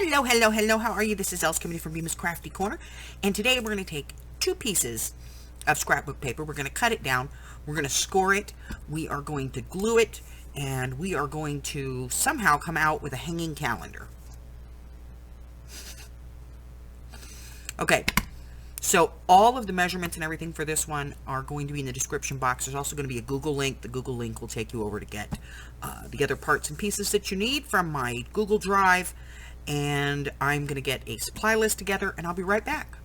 Hello, hello, hello. How are you? This is Els coming from bmascraftycorner, and today we're going to take two pieces of scrapbook paper. We're going to cut it down. We're going to score it. We are going to glue it, and we are going to somehow come out with a hanging calendar. Okay, so all of the measurements and everything for this one are going to be in the description box. There's also going to be a Google link. The Google link will take you over to get the other parts and pieces that you need from my Google Drive. And I'm going to get a supply list together, and I'll be right back.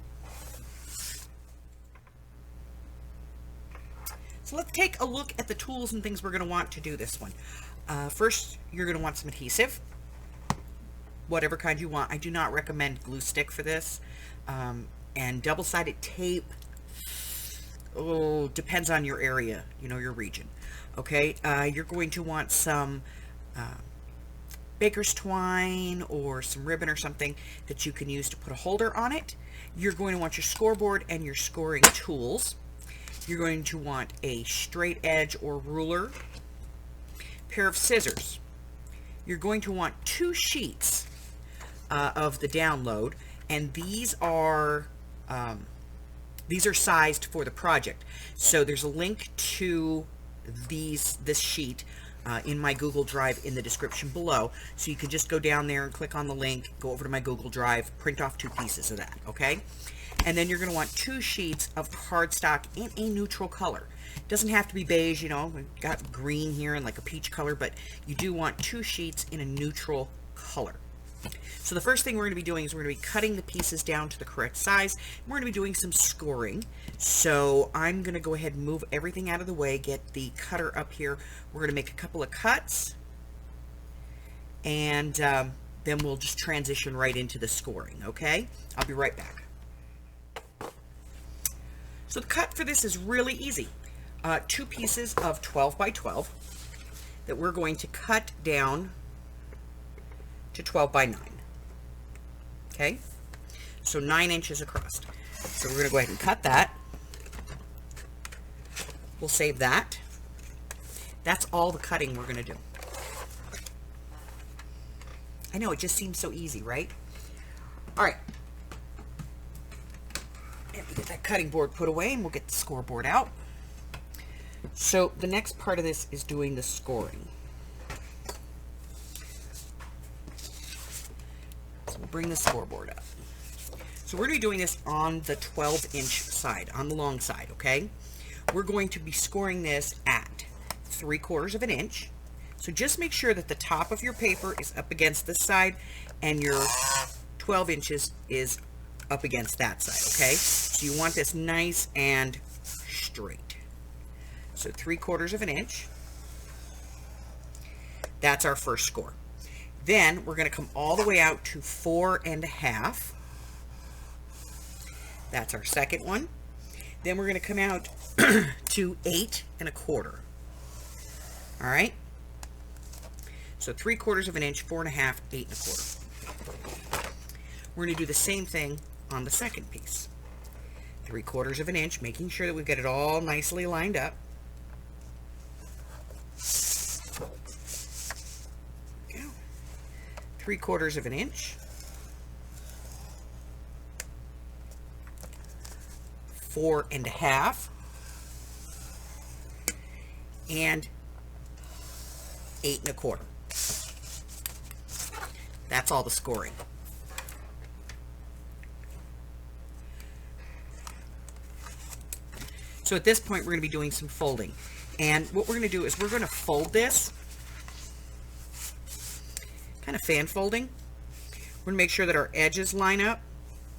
So let's take a look at the tools and things we're going to want to do this one. First, you're going to want some adhesive, whatever kind you want. I do not recommend glue stick for this. And double-sided tape, depends on your area, your region. Okay, you're going to want some baker's twine or some ribbon or something that you can use to put a holder on it. You're going to want your scoreboard and your scoring tools. You're going to want a straight edge or ruler, pair of scissors. You're going to want 2 sheets of the download, and these are sized for the project. So there's a link to this sheet in my Google Drive in the description below. So you can just go down there and click on the link, go over to my Google Drive, print off 2 pieces of that, okay? And then you're going to want 2 sheets of cardstock in a neutral color. It doesn't have to be beige, we've got green here and like a peach color, but you do want 2 sheets in a neutral color. So the first thing we're going to be doing is we're going to be cutting the pieces down to the correct size. We're going to be doing some scoring. So I'm going to go ahead and move everything out of the way, get the cutter up here. We're going to make a couple of cuts, and then we'll just transition right into the scoring, okay? I'll be right back. So the cut for this is really easy. 2 pieces of 12 by 12 that we're going to cut down to 12 by 9. Okay, so 9 inches across. So we're going to go ahead and cut that. We'll save that. That's all the cutting we're going to do. I know, it just seems so easy, right? All right. And we get that cutting board put away, and we'll get the scoreboard out. So the next part of this is doing the scoring. We'll bring the scoreboard up. So we're going to be doing this on the 12-inch side, on the long side, okay? We're going to be scoring this at 3/4 of an inch. So just make sure that the top of your paper is up against this side and your 12 inches is up against that side, okay? So you want this nice and straight. So 3/4 of an inch. That's our first score. Then we're going to come all the way out to 4 1/2. That's our second one. Then we're going to come out to 8 1/4. All right. So 3/4 of an inch, 4 1/2, 8 1/4. We're going to do the same thing on the second piece. 3/4 of an inch, making sure that we've got it all nicely lined up. 3/4 of an inch, 4 1/2, and 8 1/4. That's all the scoring. So at this point, we're going to be doing some folding. And what we're going to do is we're going to fold this, kind of fan folding. We're going to make sure that our edges line up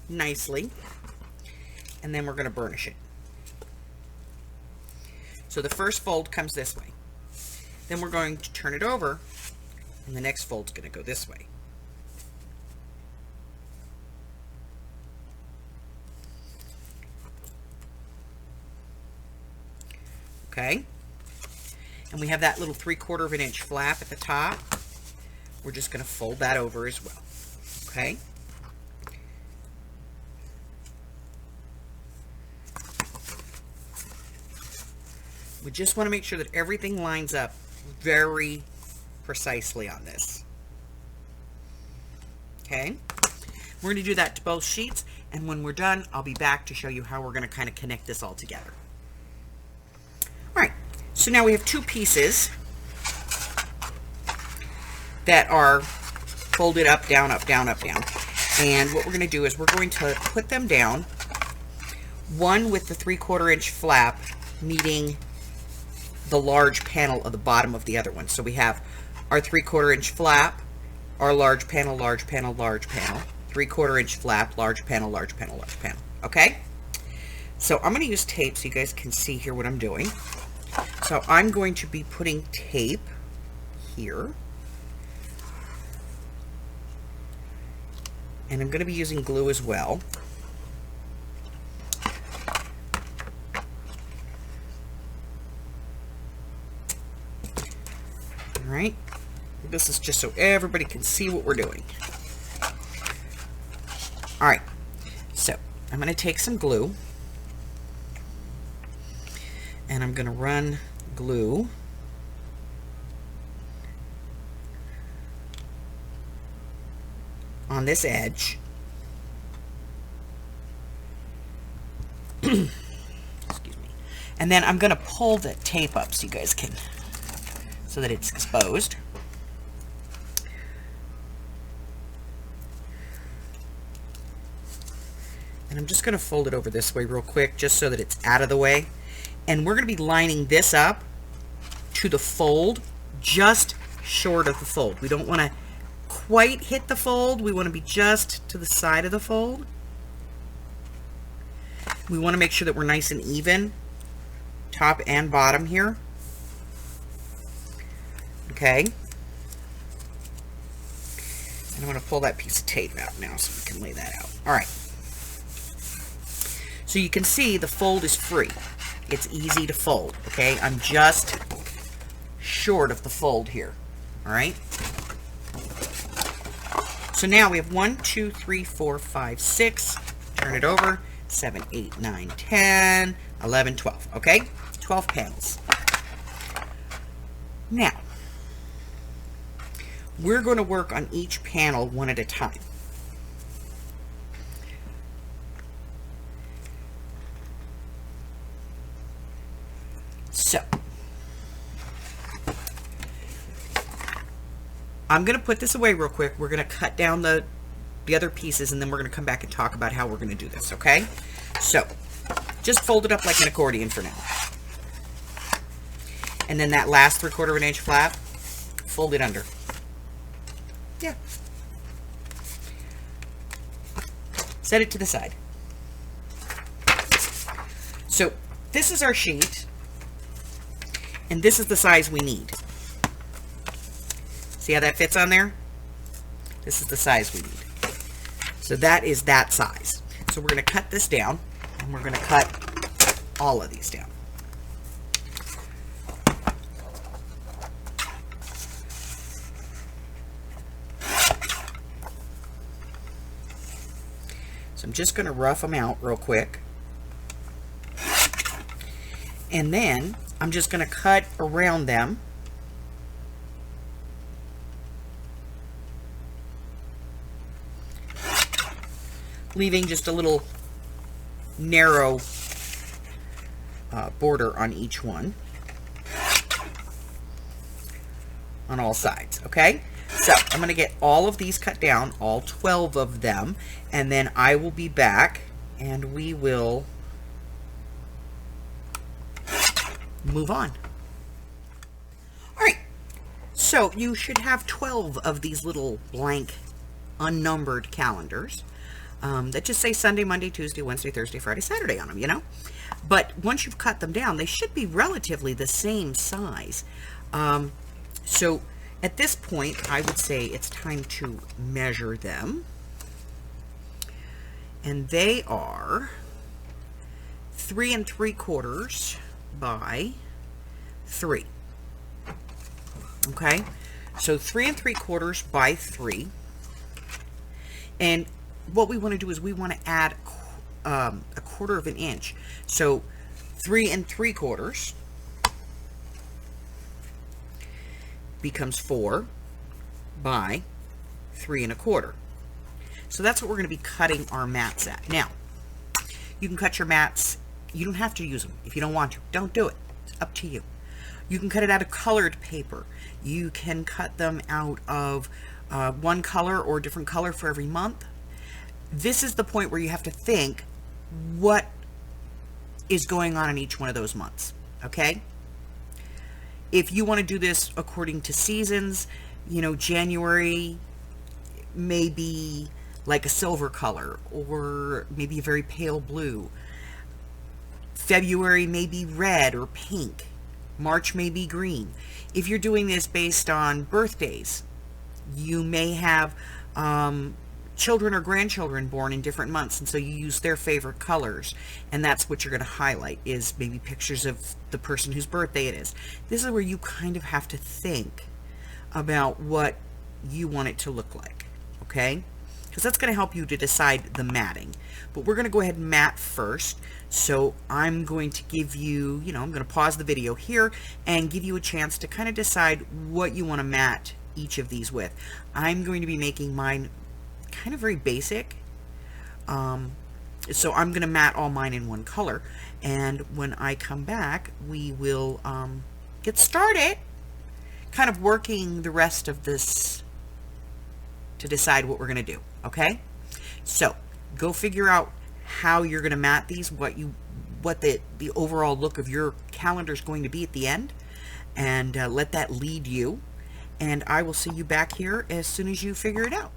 nicely, and then we're going to burnish it. So the first fold comes this way. Then we're going to turn it over, and the next fold's going to go this way. Okay? And we have that little 3/4 of an inch flap at the top. We're just going to fold that over as well. Okay? We just want to make sure that everything lines up very precisely on this. Okay, we're going to do that to both sheets, and when we're done, I'll be back to show you how we're going to kind of connect this all together. All right, so now we have two pieces that are folded up, down, up, down, up, down. And what we're going to do is we're going to put them down, one with the 3/4 inch flap meeting the large panel of the bottom of the other one. So we have our 3/4 inch flap, our large panel, large panel, large panel, 3/4 inch flap, large panel, large panel, large panel. Okay? So I'm going to use tape so you guys can see here what I'm doing. So I'm going to be putting tape here. And I'm going to be using glue as well. All right. This is just so everybody can see what we're doing. All right. So I'm going to take some glue. And I'm going to run glue on this edge. Excuse me. And then I'm going to pull the tape up so you guys can, so that it's exposed. And I'm just going to fold it over this way real quick just so that it's out of the way. And we're going to be lining this up to the fold, just short of the fold. We don't want to quite hit the fold. We want to be just to the side of the fold. We want to make sure that we're nice and even, top and bottom here. Okay. And I'm going to pull that piece of tape out now so we can lay that out. All right. So you can see the fold is free. It's easy to fold. Okay. I'm just short of the fold here. All right. So now we have 1, 2, 3, 4, 5, 6. Turn it over. 7, 8, 9, 10, 11, 12. Okay? 12 panels. Now, we're going to work on each panel one at a time. So, I'm going to put this away real quick. We're going to cut down the other pieces, and then we're going to come back and talk about how we're going to do this, okay? So, just fold it up like an accordion for now. And then that last 3/4 inch flap, fold it under. Yeah. Set it to the side. So, this is our sheet, and this is the size we need. See how that fits on there? This is the size we need. So that is that size. So we're going to cut this down, and we're going to cut all of these down. So I'm just going to rough them out real quick. And then I'm just going to cut around them. Leaving just a little narrow border on each one, on all sides. Okay, so I'm going to get all of these cut down, all 12 of them, and then I will be back and we will move on. All right, so you should have 12 of these little blank unnumbered calendars. That just say Sunday, Monday, Tuesday, Wednesday, Thursday, Friday, Saturday on them, you know. But once you've cut them down, they should be relatively the same size. So at this point, I would say it's time to measure them. And they are 3 3/4 by 3. Okay, so 3 3/4 by 3. And what we want to do is we want to add a 1/4 inch. So 3 3/4 becomes 4 by 3 1/4. So that's what we're going to be cutting our mats at. Now, you can cut your mats. You don't have to use them. If you don't want to, don't do it. It's up to you. You can cut it out of colored paper. You can cut them out of one color or a different color for every month. This is the point where you have to think what is going on in each one of those months, okay? If you want to do this according to seasons, you know, January may be like a silver color or maybe a very pale blue. February may be red or pink. March may be green. If you're doing this based on birthdays, you may have children or grandchildren born in different months, and so you use their favorite colors, and that's what you're going to highlight, is maybe pictures of the person whose birthday it is. This is where you kind of have to think about what you want it to look like, okay? Because that's going to help you to decide the matting. But we're going to go ahead and mat first. So I'm going to give you, I'm going to pause the video here and give you a chance to kind of decide what you want to mat each of these with. I'm going to be making mine kind of very basic. So I'm going to mat all mine in one color. And when I come back, we will get started kind of working the rest of this to decide what we're going to do. Okay? So go figure out how you're going to mat these, what the overall look of your calendar is going to be at the end, and let that lead you. And I will see you back here as soon as you figure it out.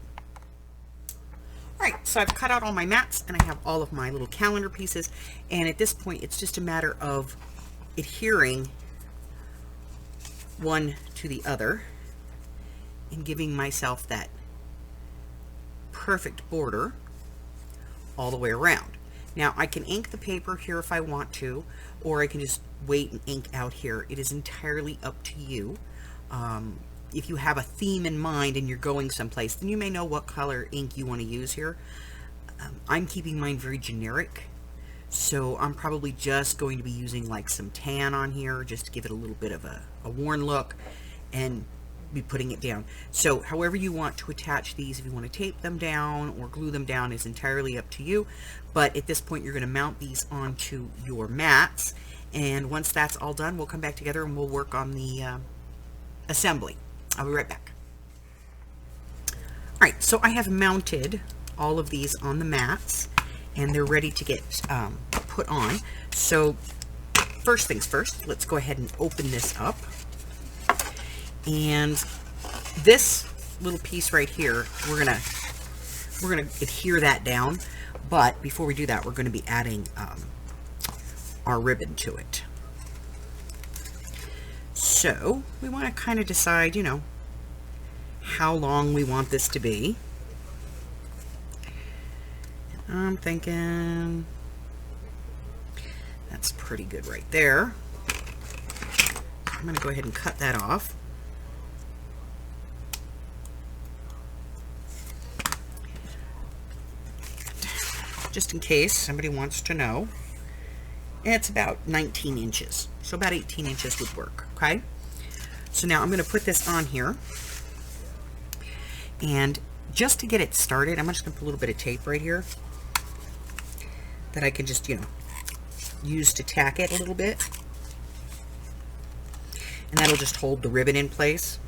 Alright, so I've cut out all my mats and I have all of my little calendar pieces, and at this point it's just a matter of adhering one to the other and giving myself that perfect border all the way around. Now I can ink the paper here if I want to, or I can just wait and ink out here. It is entirely up to you. If you have a theme in mind and you're going someplace, then you may know what color ink you want to use here. I'm keeping mine very generic, so I'm probably just going to be using like some tan on here just to give it a little bit of a worn look, and be putting it down. So however you want to attach these, if you want to tape them down or glue them down, is entirely up to you. But at this point you're going to mount these onto your mats, and once that's all done, we'll come back together and we'll work on the assembly. I'll be right back. Alright, so I have mounted all of these on the mats and they're ready to get put on. So first things first, let's go ahead and open this up. And this little piece right here, we're gonna adhere that down, but before we do that, we're going to be adding our ribbon to it. So we want to kind of decide, how long we want this to be. I'm thinking that's pretty good right there. I'm going to go ahead and cut that off. Just in case somebody wants to know. It's about 19 inches. So about 18 inches would work, okay? So now I'm going to put this on here. And just to get it started, I'm just going to put a little bit of tape right here that I can just, use to tack it a little bit. And that'll just hold the ribbon in place.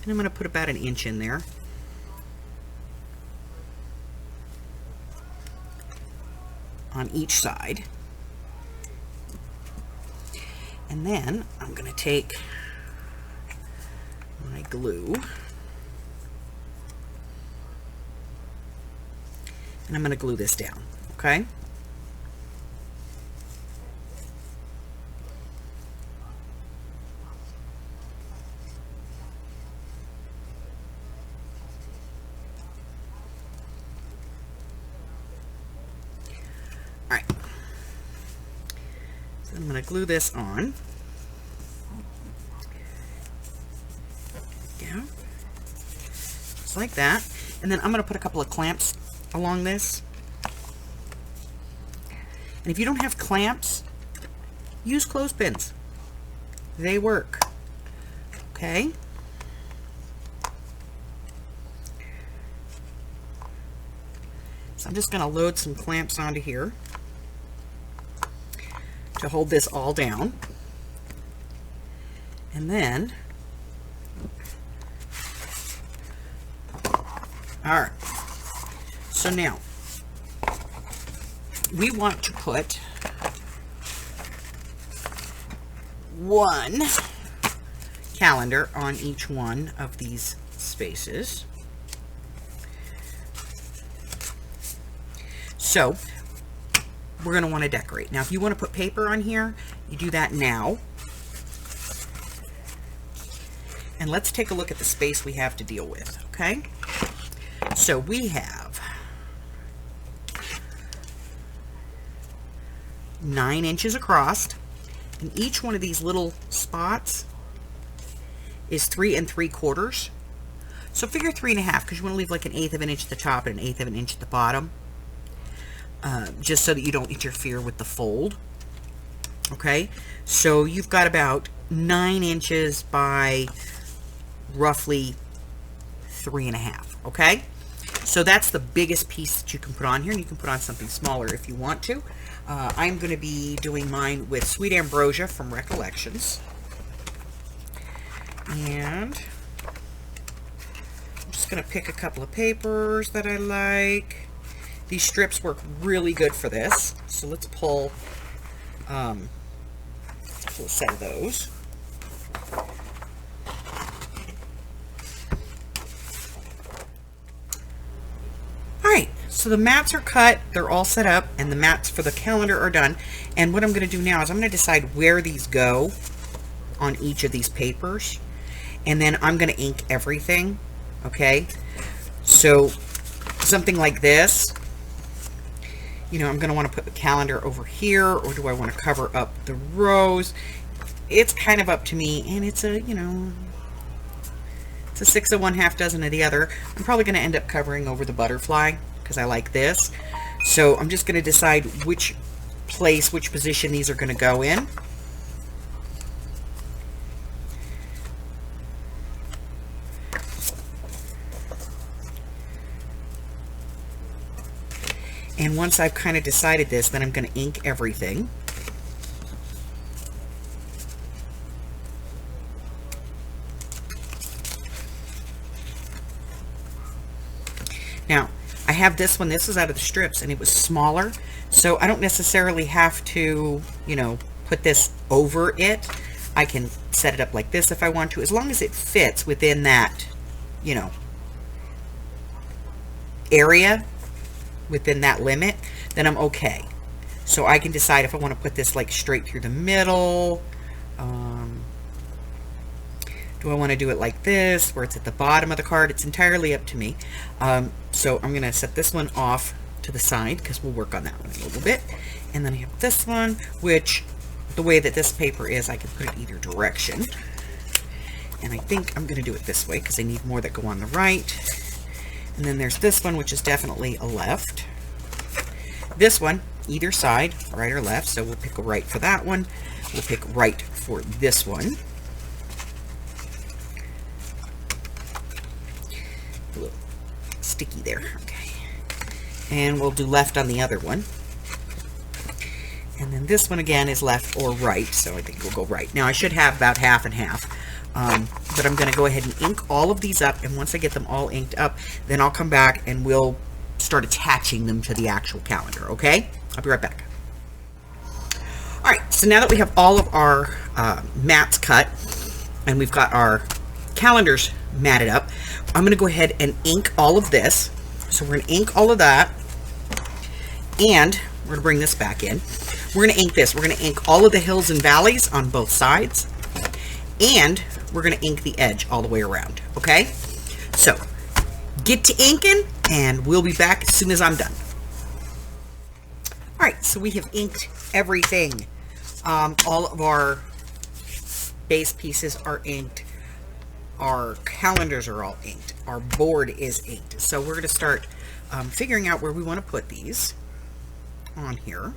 And I'm going to put about an inch in there. On each side. And then I'm going to take my glue and I'm going to glue this down, okay? Alright, so I'm going to glue this on. Yeah, just like that. And then I'm going to put a couple of clamps along this. And if you don't have clamps, use clothespins. They work. Okay. So I'm just going to load some clamps onto here to hold this all down. And then, all right, so now we want to put one calendar on each one of these spaces. So we're going to want to decorate. Now, if you want to put paper on here, you do that now. And let's take a look at the space we have to deal with, okay? So we have 9 inches across, and each one of these little spots is 3 3/4. So figure 3 1/2, because you want to leave like 1/8 of an inch at the top and 1/8 of an inch at the bottom, just so that you don't interfere with the fold. Okay, so you've got about 9 inches by roughly 3 1/2. Okay, so that's the biggest piece that you can put on here, and you can put on something smaller if you want to. I'm going to be doing mine with Sweet Ambrosia from Recollections, and I'm just going to pick a couple of papers that I like. These strips work really good for this, so let's pull a set of those. Alright, so the mats are cut, they're all set up, and the mats for the calendar are done. And what I'm going to do now is I'm going to decide where these go on each of these papers, and then I'm going to ink everything. Okay, so something like this, you know, I'm going to want to put the calendar over here, or do I want to cover up the rows? It's kind of up to me, and it's a, you know, it's a 6 of one, half dozen of the other. I'm probably going to end up covering over the butterfly because I like this. So I'm just going to decide which place, which position these are going to go in. And once I've kind of decided this, then I'm going to ink everything. Now, I have this one. This is out of the strips, and it was smaller, so I don't necessarily have to, you know, put this over it. I can set it up like this if I want to, as long as it fits within that, you know, area, within that limit, then I'm okay. So I can decide if I want to put this like straight through the middle. Do I want to do it like this, where it's at the bottom of the card? It's entirely up to me. So I'm going to set this one off to the side because we'll work on that one a little bit. And then I have this one, which the way that this paper is, I can put it either direction. And I think I'm going to do it this way because I need more that go on the right. And then there's this one, which is definitely a left. This one, either side, right or left. So we'll pick a right for that one. We'll pick right for this one. A little sticky there. Okay. And we'll do left on the other one. And then this one again is left or right. So I think we'll go right. Now I should have about half and half. But I'm going to go ahead and ink all of these up, and once I get them all inked up, then I'll come back and we'll start attaching them to the actual calendar, okay? I'll be right back. Alright, so now that we have all of our mats cut, and we've got our calendars matted up, I'm going to go ahead and ink all of this. So we're going to ink all of that, and we're going to bring this back in. We're going to ink this. We're going to ink all of the hills and valleys on both sides, and we're going to ink the edge all the way around, okay? So, get to inking, and we'll be back as soon as I'm done. Alright, so we have inked everything. All of our base pieces are inked. Our calendars are all inked. Our board is inked. So we're going to start figuring out where we want to put these on here.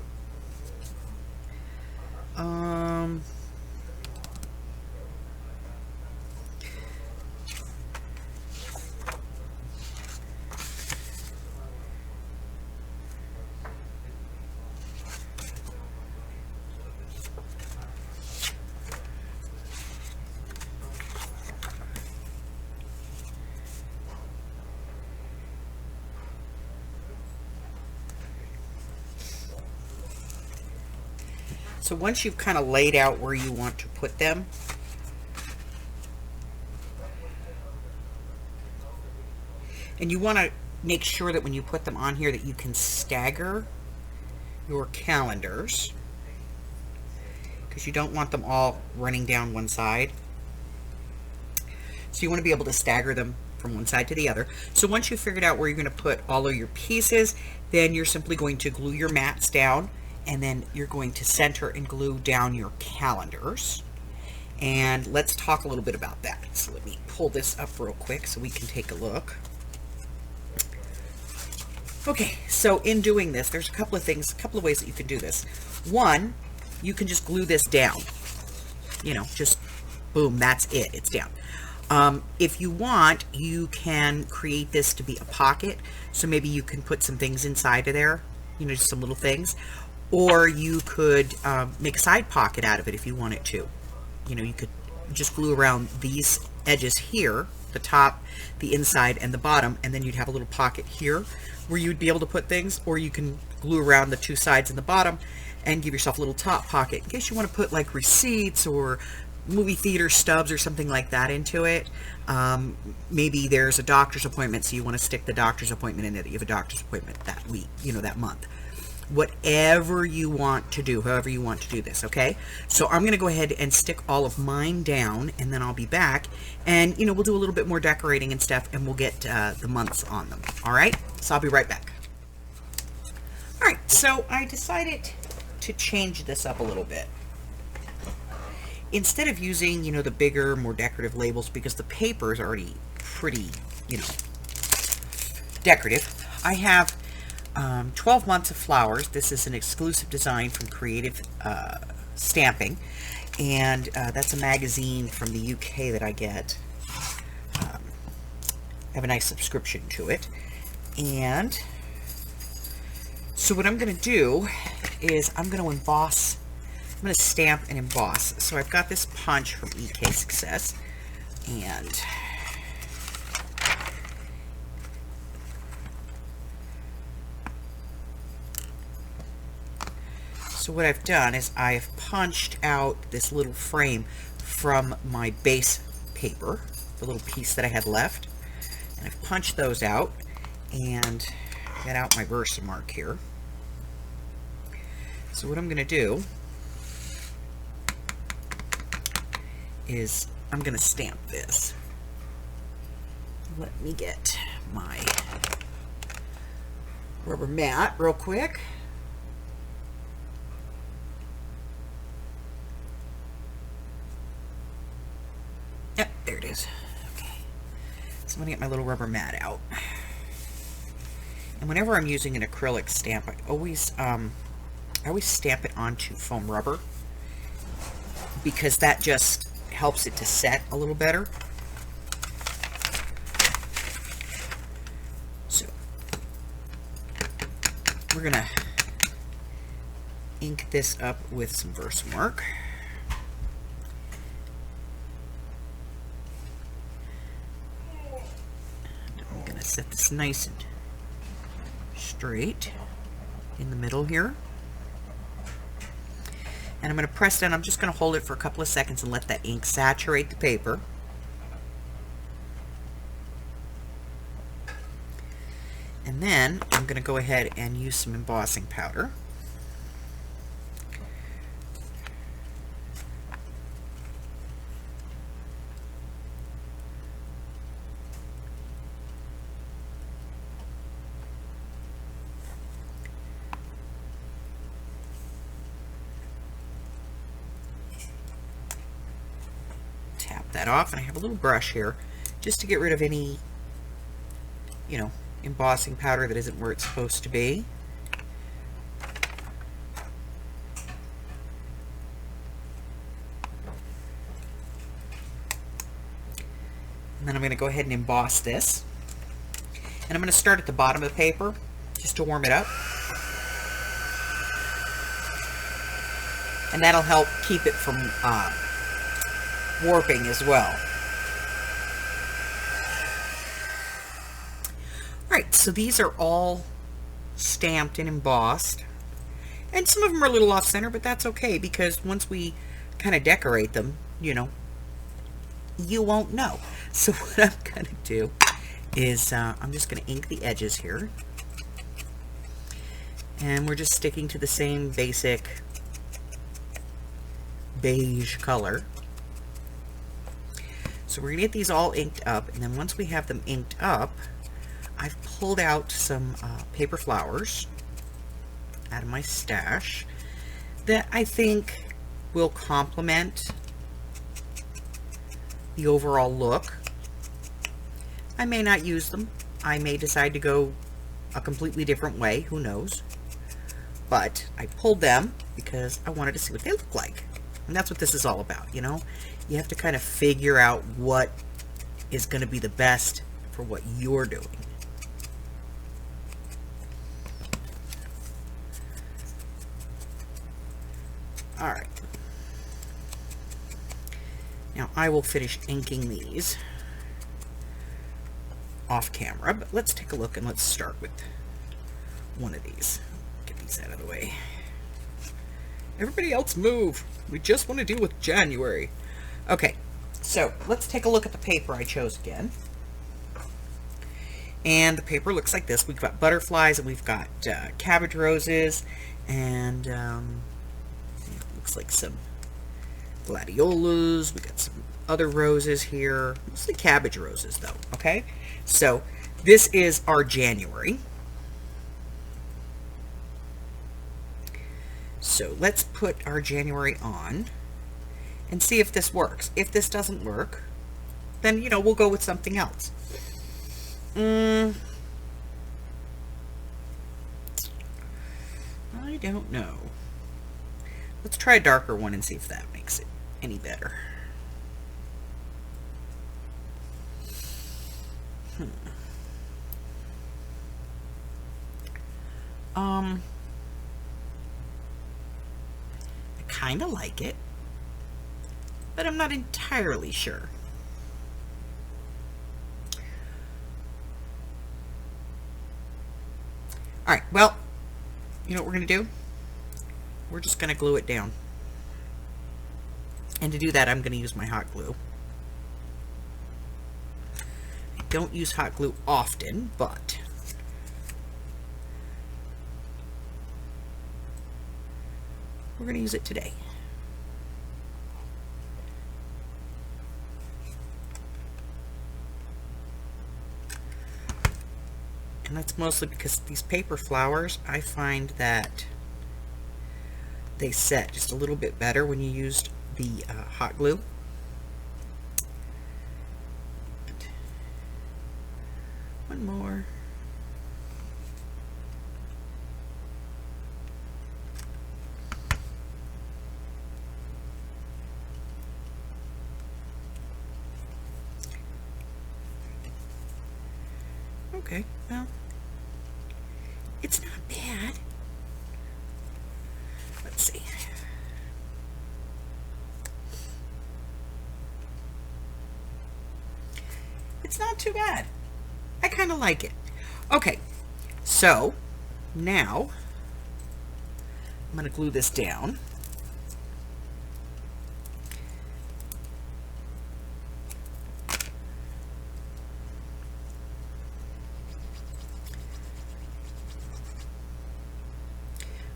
So once you've kind of laid out where you want to put them, and you want to make sure that when you put them on here that you can stagger your calendars, because you don't want them all running down one side. So you want to be able to stagger them from one side to the other. So once you've figured out where you're going to put all of your pieces, then you're simply going to glue your mats down, and then you're going to center and glue down your calendars. And let's talk a little bit about that. So let me pull this up real quick so we can take a look. Okay, so in doing this, there's a couple of things, a couple of ways that you can do this. One, you can just glue this down. You know, just boom, that's it, it's down. If you want, you can create this to be a pocket. So maybe you can put some things inside of there, you know, just some little things. Or you could make a side pocket out of it if you wanted to. You know, you could just glue around these edges here, the top, the inside, and the bottom, and then you'd have a little pocket here where you'd be able to put things. Or you can glue around the two sides and the bottom and give yourself a little top pocket in case you want to put like receipts or movie theater stubs or something like that into it. Maybe there's a doctor's appointment, so you want to stick the doctor's appointment in it. You have a doctor's appointment that week, you know, that month. Whatever you want to do, however you want to do this, okay? So I'm going to go ahead and stick all of mine down, and then I'll be back, and, you know, we'll do a little bit more decorating and stuff, and we'll get the months on them, all right? So I'll be right back. All right, so I decided to change this up a little bit. Instead of using, you know, the bigger, more decorative labels, because the paper is already pretty, you know, decorative, I have 12 Months of Flowers. This is an exclusive design from Creative Stamping, and that's a magazine from the UK that I get. I have a nice subscription to it, and so what I'm going to do is I'm going to emboss. I'm going to stamp and emboss. So I've got this punch from EK Success, and so what I've done is I've punched out this little frame from my base paper, the little piece that I had left, and I've punched those out and get out my Versamark here. So what I'm going to do is I'm going to stamp this. Let me get my rubber mat real quick. Yep, there it is. Okay. So I'm going to get my little rubber mat out. And whenever I'm using an acrylic stamp, I always stamp it onto foam rubber, because that just helps it to set a little better. So we're gonna ink this up with some Versamark. I'm gonna set this nice and straight in the middle here. And I'm going to press down. I'm just going to hold it for a couple of seconds and let that ink saturate the paper. And then I'm going to go ahead and use some embossing powder. That off, and I have a little brush here just to get rid of any, you know, embossing powder that isn't where it's supposed to be. And then I'm going to go ahead and emboss this, and I'm going to start at the bottom of the paper just to warm it up, and that'll help keep it from warping as well. Alright, so these are all stamped and embossed, And some of them are a little off center, but that's okay, because once we kind of decorate them, you know, you won't know. So what I'm going to do is I'm just going to ink the edges here. And we're just sticking to the same basic beige color. So we're going to get these all inked up, and then once we have them inked up, I've pulled out some paper flowers out of my stash that I think will complement the overall look. I may not use them. I may decide to go a completely different way. Who knows? But I pulled them because I wanted to see what they look like. And that's what this is all about, you know? You have to kind of figure out what is going to be the best for what you're doing. All right. Now I will finish inking these off camera, but let's take a look and let's start with one of these. Get these out of the way. Everybody else move. We just want to deal with January. Okay, so let's take a look at the paper I chose again. And the paper looks like this. We've got butterflies, and we've got cabbage roses, and looks like some gladiolas. We got some other roses here, mostly cabbage roses though. Okay, so this is our January. So let's put our January on and see if this works. If this doesn't work, then, you know, we'll go with something else. I don't know. Let's try a darker one and see if that makes it any better. I kind of like it, but I'm not entirely sure. All right, well, you know what we're going to do? We're just going to glue it down. And to do that, I'm going to use my hot glue. I don't use hot glue often, but we're going to use it today. And that's mostly because these paper flowers, I find that they set just a little bit better when you used the hot glue. And one more. Okay, well, it's not bad. Let's see. It's not too bad. I kind of like it. Okay, so now I'm going to glue this down.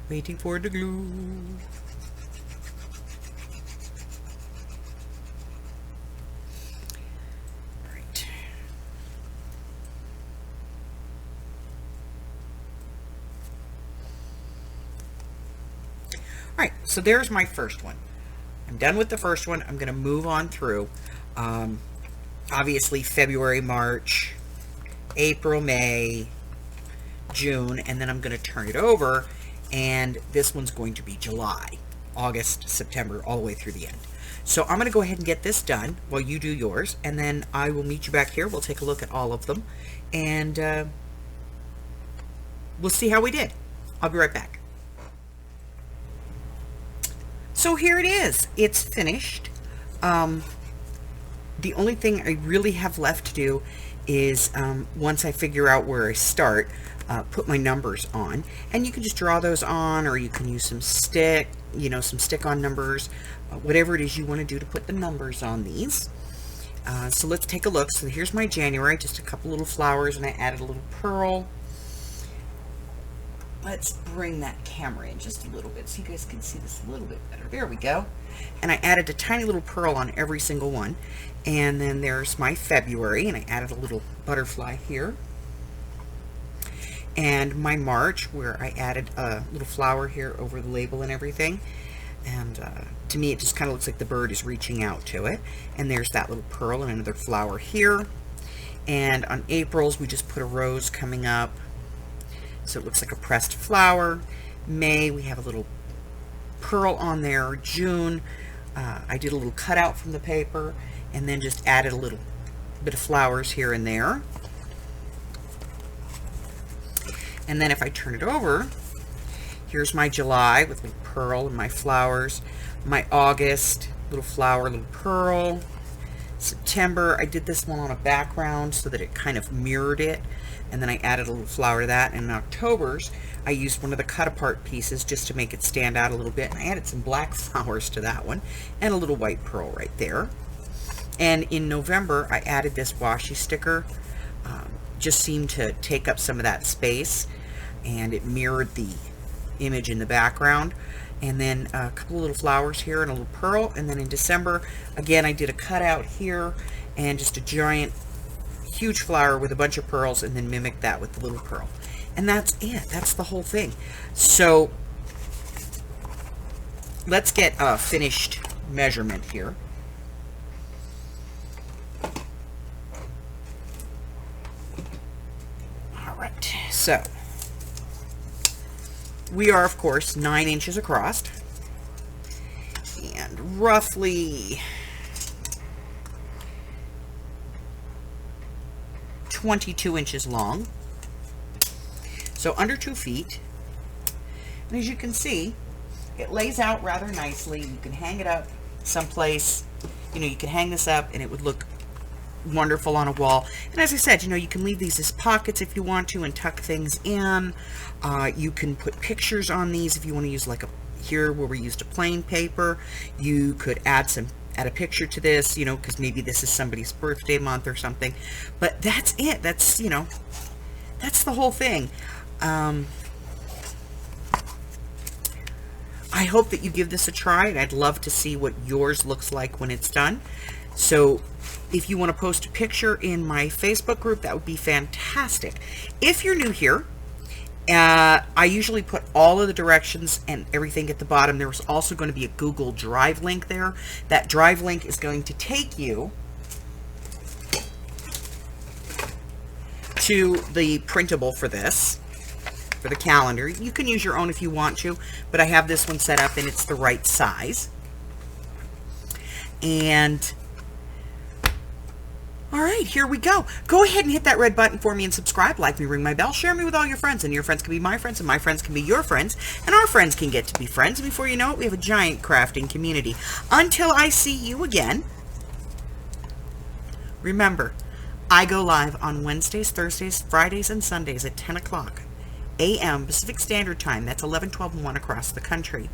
Waiting for the glue. All right. All right, so there's my first one. I'm done with the first one. I'm going to move on through. Obviously, February, March, April, May, June, and then I'm going to turn it over. And this one's going to be July, August, September, all the way through the end. So I'm going to go ahead and get this done while you do yours, and then I will meet you back here. We'll take a look at all of them, and we'll see how we did. I'll be right back. So here it is. It's finished. The only thing I really have left to do is once I figure out where I start, put my numbers on, and you can just draw those on, or you can use some stick, some stick-on numbers, whatever it is you want to do to put the numbers on these. So let's take a look. So here's my January, just a couple little flowers, and I added a little pearl. Let's bring that camera in just a little bit so you guys can see this a little bit better. There we go. And I added a tiny little pearl on every single one. And then there's my February, and I added a little butterfly here. And my March, where I added a little flower here over the label and everything. And to me, it just kind of looks like the bird is reaching out to it. And there's that little pearl and another flower here. And on April's, we just put a rose coming up, so it looks like a pressed flower. May, we have a little pearl on there. June, I did a little cutout from the paper and then just added a little bit of flowers here and there. And then if I turn it over, here's my July with a little pearl and my flowers. My August, little flower, little pearl. September, I did this one on a background so that it kind of mirrored it, and then I added a little flower to that. And in October's, I used one of the cut apart pieces just to make it stand out a little bit, and I added some black flowers to that one and a little white pearl right there. And in November, I added this washi sticker. Just seemed to take up some of that space, and it mirrored the image in the background. And then a couple of little flowers here and a little pearl. And then in December, again, I did a cutout here and just a giant, huge flower with a bunch of pearls, and then mimic that with the little pearl. And that's it. That's the whole thing. So let's get a finished measurement here. All right. So we are, of course, 9 inches across and roughly 22 inches long. So under 2 feet. And as you can see, it lays out rather nicely. You can hang it up someplace. You can hang this up and it would look wonderful on a wall. And as I said, you can leave these as pockets if you want to and tuck things in. You can put pictures on these if you want to use, like here where we used a plain paper. You could add a picture to this, because maybe this is somebody's birthday month or something. But that's it. That's, that's the whole thing. I hope that you give this a try, and I'd love to see what yours looks like when it's done. So if you want to post a picture in my Facebook group, that would be fantastic. If you're new here, I usually put all of the directions and everything at the bottom. There was also going to be a Google Drive link there. That Drive link is going to take you to the printable for this, for the calendar. You can use your own if you want to, but I have this one set up and it's the right size. And all right, here we go. Go ahead and hit that red button for me and subscribe, like me, ring my bell, share me with all your friends, and your friends can be my friends, and my friends can be your friends, and our friends can get to be friends. And before you know it, we have a giant crafting community. Until I see you again, remember, I go live on Wednesdays, Thursdays, Fridays, and Sundays at 10 o'clock a.m. Pacific Standard Time. That's 11, 12, and 1 across the country.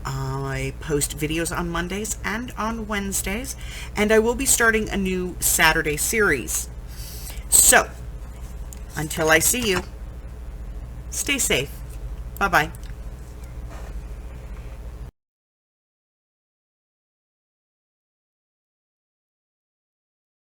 I post videos on Mondays and on Wednesdays, and I will be starting a new Saturday series. So, until I see you, stay safe. Bye-bye.